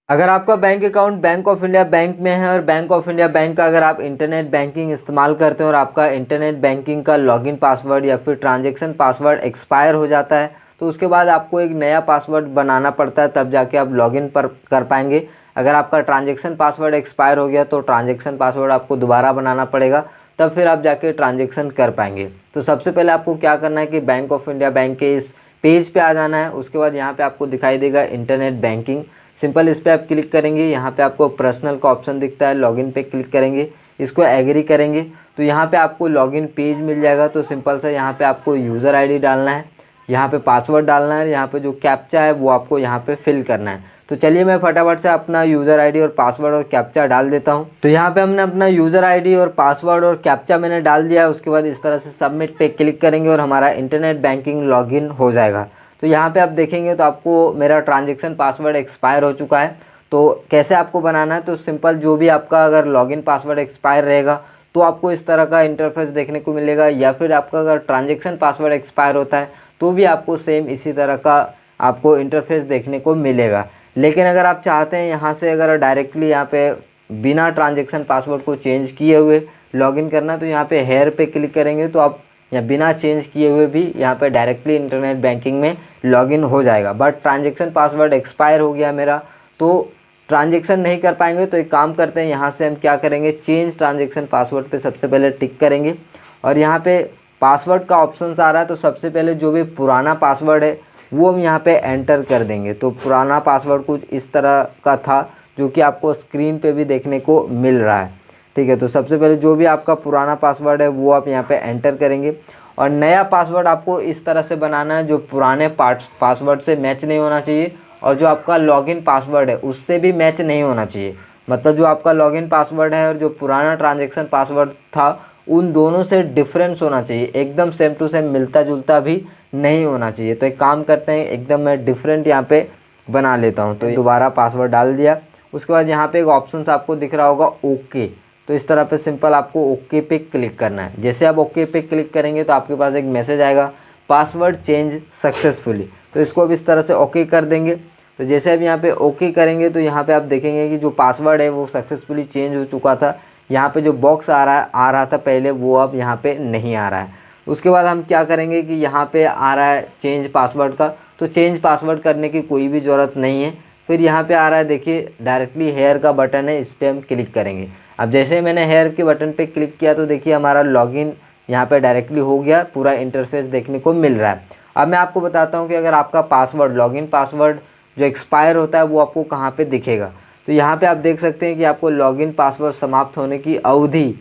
अगर आपका bank account bank of India bank में है और बैंक ऑफ इंडिया बैंक का अगर आप इंटरनेट बैंकिंग इस्तेमाल करते हैं और आपका इंटरनेट बैंकिंग का लॉगिन पासवर्ड या फिर ट्रांजैक्शन पासवर्ड एक्सपायर हो जाता है, तो उसके बाद आपको एक नया पासवर्ड बनाना पड़ता है, तब जाके आप लॉगिन पर कर पाएंगे। अगर आपका ट्रांजैक्शन पासवर्ड एक्सपायर हो गया तो ट्रांजैक्शन पासवर्ड आपको दोबारा बनाना पड़ेगा, तब फिर आप जाके ट्रांजैक्शन कर पाएंगे। तो सबसे पहले आपको क्या करना है कि बैंक ऑफ इंडिया बैंक के इस पेज पे आ जाना है। उसके बाद यहाँ पे आपको दिखाई देगा इंटरनेट बैंकिंग, सिंपल इस पर आप क्लिक करेंगे। यहाँ पे आपको पर्सनल का ऑप्शन दिखता है, लॉगिन पे क्लिक करेंगे, इसको एग्री करेंगे तो यहाँ पे आपको लॉगिन पेज मिल जाएगा। तो सिंपल सा यहाँ पे आपको यूज़र आईडी डालना है, यहाँ पे पासवर्ड डालना है, यहाँ पे जो कैप्चा है वो आपको यहाँ पे फिल करना है। तो चलिए मैं फटाफट से अपना यूज़र आईडी और पासवर्ड और कैप्चा डाल देता हूँ। तो यहाँ पे हमने अपना यूज़र आईडी और पासवर्ड और कैप्चा मैंने डाल दिया है। उसके बाद इस तरह से सबमिट पे क्लिक करेंगे और हमारा इंटरनेट बैंकिंग लॉगिन हो जाएगा। तो यहाँ पे आप देखेंगे तो आपको मेरा ट्रांजैक्शन पासवर्ड एक्सपायर हो चुका है। तो कैसे आपको बनाना है, तो सिंपल जो भी आपका अगर लॉगिन पासवर्ड एक्सपायर रहेगा तो आपको इस तरह का इंटरफेस देखने को मिलेगा, या फिर आपका अगर ट्रांजैक्शन पासवर्ड एक्सपायर होता है तो भी आपको सेम इसी तरह का आपको इंटरफेस देखने को मिलेगा। लेकिन अगर आप चाहते हैं यहाँ से अगर डायरेक्टली यहाँ पे बिना ट्रांजैक्शन पासवर्ड को चेंज किए हुए लॉगिन करना, तो यहाँ पे हेयर पे क्लिक करेंगे तो आप या बिना चेंज किए हुए भी यहाँ पे डायरेक्टली इंटरनेट बैंकिंग में लॉगिन हो जाएगा। बट ट्रांजैक्शन पासवर्ड एक्सपायर हो गया मेरा, तो ट्रांजैक्शन नहीं कर पाएंगे। तो एक काम करते हैं, यहाँ से हम क्या करेंगे, चेंज ट्रांजैक्शन पासवर्ड पे सबसे पहले टिक करेंगे और यहाँ पे पासवर्ड का ऑप्शन आ रहा है। तो सबसे पहले जो भी पुराना पासवर्ड है वो हम यहाँ पे एंटर कर देंगे। तो पुराना पासवर्ड कुछ इस तरह का था जो कि आपको स्क्रीन पे भी देखने को मिल रहा है, ठीक है। तो सबसे पहले जो भी आपका पुराना पासवर्ड है वो आप यहाँ पे एंटर करेंगे और नया पासवर्ड आपको इस तरह से बनाना है जो पुराने पासवर्ड से मैच नहीं होना चाहिए और जो आपका लॉगिन पासवर्ड है उससे भी मैच नहीं होना चाहिए। मतलब जो आपका लॉगिन पासवर्ड है और जो पुराना ट्रांजैक्शन पासवर्ड था उन दोनों से डिफरेंस होना चाहिए, एकदम सेम टू सेम मिलता जुलता भी नहीं होना चाहिए। तो एक काम करते हैं, एकदम मैं डिफरेंट यहाँ पे बना लेता हूँ। तो दोबारा पासवर्ड डाल दिया। उसके बाद यहाँ पे एक ऑप्शन आपको दिख रहा होगा ओके, तो इस तरह पे सिंपल आपको ओके पे क्लिक करना है। जैसे आप ओके पे क्लिक करेंगे तो आपके पास एक मैसेज आएगा, पासवर्ड चेंज सक्सेसफुली। तो इसको अब इस तरह से ओके कर देंगे। तो जैसे अब यहाँ पे ओके करेंगे तो यहाँ पे आप देखेंगे कि जो पासवर्ड है वो सक्सेसफुली चेंज हो चुका था। यहाँ पे जो बॉक्स आ रहा था पहले वो अब यहाँ पे नहीं आ रहा है। उसके बाद हम क्या करेंगे कि यहाँ पे आ रहा है चेंज पासवर्ड का, तो चेंज पासवर्ड करने की कोई भी ज़रूरत नहीं है। फिर यहाँ पे आ रहा है, देखिए डायरेक्टली हेयर का बटन है, इस पर हम क्लिक करेंगे। अब जैसे मैंने हेयर के बटन पे क्लिक किया तो देखिए हमारा लॉगिन यहाँ पे डायरेक्टली हो गया, पूरा इंटरफेस देखने को मिल रहा है। अब मैं आपको बताता हूँ कि अगर आपका पासवर्ड लॉगिन पासवर्ड जो एक्सपायर होता है वो आपको कहाँ पे दिखेगा। तो यहाँ पे आप देख सकते हैं कि आपको लॉगिन पासवर्ड समाप्त होने की अवधि,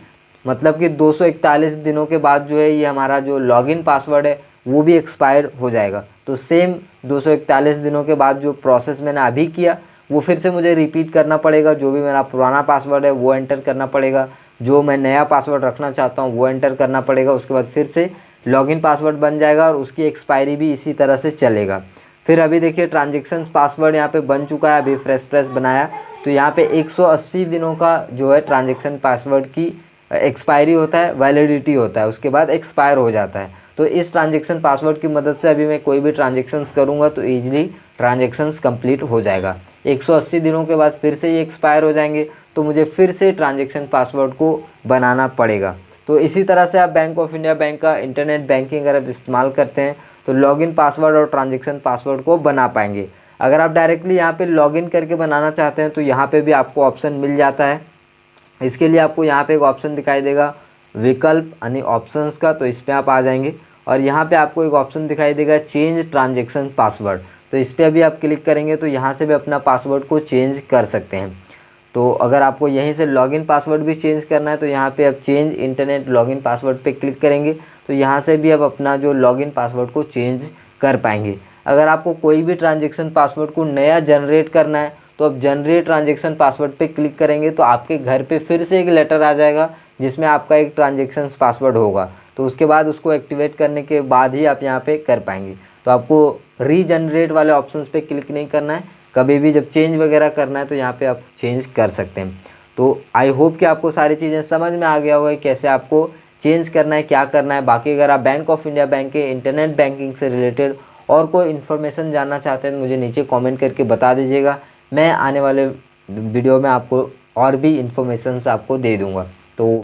मतलब कि 241 दिनों के बाद जो है ये हमारा जो लॉगिन पासवर्ड है वो भी एक्सपायर हो जाएगा। तो सेम 241 दिनों के बाद जो प्रोसेस मैंने अभी किया वो फिर से मुझे रिपीट करना पड़ेगा। जो भी मेरा पुराना पासवर्ड है वो एंटर करना पड़ेगा, जो मैं नया पासवर्ड रखना चाहता हूँ वो एंटर करना पड़ेगा। उसके बाद फिर से लॉगिन पासवर्ड बन जाएगा और उसकी एक्सपायरी भी इसी तरह से चलेगा। फिर अभी देखिए ट्रांजैक्शन पासवर्ड यहाँ पे बन चुका है, अभी फ्रेश बनाया। तो यहाँ पे 180 दिनों का जो है ट्रांजैक्शन पासवर्ड की एक्सपायरी होता है, वैलिडिटी होता है, उसके बाद एक्सपायर हो जाता है। तो इस ट्रांजैक्शन पासवर्ड की मदद से अभी मैं कोई भी ट्रांजैक्शंस करूँगा तो ईजिली ट्रांजैक्शंस कंप्लीट हो जाएगा। 180 दिनों के बाद फिर से ये एक्सपायर हो जाएंगे तो मुझे फिर से ट्रांजैक्शन पासवर्ड को बनाना पड़ेगा। तो इसी तरह से आप बैंक ऑफ इंडिया बैंक का इंटरनेट बैंकिंग अगर आप इस्तेमाल करते हैं तो लॉगिन पासवर्ड और ट्रांजैक्शन पासवर्ड को बना पाएंगे। अगर आप डायरेक्टली यहाँ पे लॉगिन करके बनाना चाहते हैं तो यहाँ पे भी आपको ऑप्शन मिल जाता है। इसके लिए आपको यहाँ पे एक ऑप्शन दिखाई देगा विकल्प यानी ऑप्शंस का, तो इस पर आप आ जाएंगे और यहाँ पे आपको एक ऑप्शन दिखाई देगा चेंज ट्रांजैक्शन पासवर्ड। तो इस पर अभी आप क्लिक करेंगे तो यहाँ से भी अपना पासवर्ड को चेंज कर सकते हैं। तो अगर आपको यहीं से लॉगिन पासवर्ड भी चेंज करना है तो यहाँ पे आप चेंज इंटरनेट लॉगिन पासवर्ड पे क्लिक करेंगे तो यहाँ से भी आप अपना जो लॉगिन पासवर्ड को चेंज कर पाएंगे। अगर आपको कोई भी ट्रांजैक्शन पासवर्ड को नया जनरेट करना है तो आप जनरेट ट्रांजैक्शन पासवर्ड पे क्लिक करेंगे तो आपके घर पे फिर से एक लेटर आ जाएगा जिसमें आपका एक ट्रांजैक्शन पासवर्ड होगा। तो उसके बाद उसको एक्टिवेट करने के बाद ही आप यहाँ पे कर पाएंगे। तो आपको रीजनरेट वाले ऑप्शंस पे क्लिक नहीं करना है, कभी भी जब चेंज वगैरह करना है तो यहाँ पे आप चेंज कर सकते हैं। तो आई होप कि आपको सारी चीज़ें समझ में आ गया होगा कैसे आपको चेंज करना है, क्या करना है। बाकी अगर आप बैंक ऑफ इंडिया बैंक के इंटरनेट बैंकिंग से रिलेटेड और कोई इन्फॉर्मेशन जानना चाहते हैं तो मुझे नीचे कमेंट करके बता दीजिएगा। मैं आने वाले वीडियो में आपको और भी इन्फॉर्मेशंस आपको दे दूँगा। तो